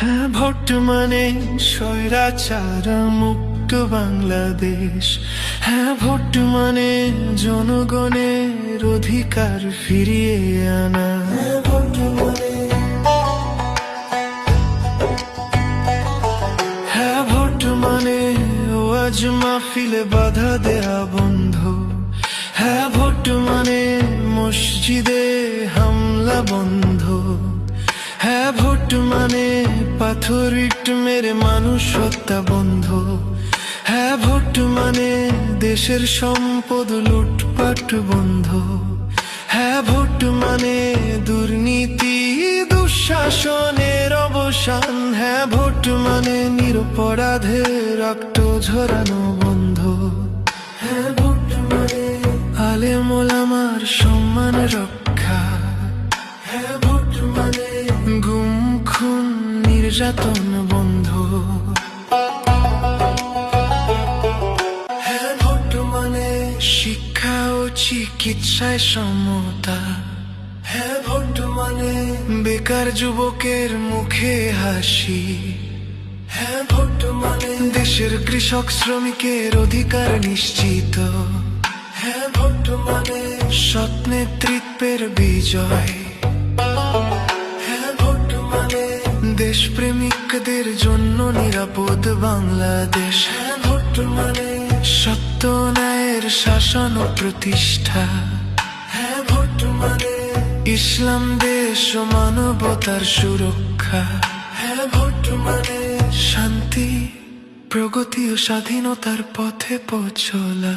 হ্যাঁ, ভোট মানে স্বৈরাচার মুক্ত বাংলাদেশ। হ্যাঁ, ভোট মানে জনগণের অধিকার ফিরিয়ে আনা। হ্যাঁ, ভোট মানে, হ্যাঁ, ভোট মানে ওয়াজ মাহফিলে বাধা দেয়া বন্ধ। হ্যাঁ, ভোট মানে মসজিদে হামলা বন্ধ। হ্যাঁ, ভোট মানে পাথর ইট মেরে মানুষ হত্যা বন্ধ। হ্যাঁ, ভোট মানে দেশের সম্পদ লুটপাট বন্ধ। হ্যাঁ, ভোট মানে দুর্নীতি দুঃশাসনের অবসান। হ্যাঁ, ভোট মানে নিরপরাধের রক্ত ঝরানো বন্ধ। হ্যাঁ, ভোট মানে আলেম ওলামার সম্মান রক্ষা। হ্যাঁ, ভোট মানে গুম খুন নির্যাতন বন্ধ। হ্যাঁ, ভোট মানে শিক্ষা ও চিকিৎসায় সমতা। হ্যাঁ, ভোট মানে বেকার যুবকের মুখে হাসি। হ্যাঁ, ভোট মানে দেশের কৃষক শ্রমিকের অধিকার নিশ্চিত। হ্যাঁ, ভোট মানে সৎ নেতৃত্বের বিজয়। হ্যাঁ, ভোট মানে দেশপ্রেমিকদের জন্য নিরাপদ বাংলাদেশ। হ্যাঁ, ভোট মানে সত্য ন্যায়ের শাসন ও প্রতিষ্ঠা। হ্যাঁ, ভোট মানে ইসলাম দেশ ও মানবতার সুরক্ষা। হ্যাঁ, ভোট মানে শান্তি প্রগতি ও স্বাধীনতার পথে পৌঁছলা।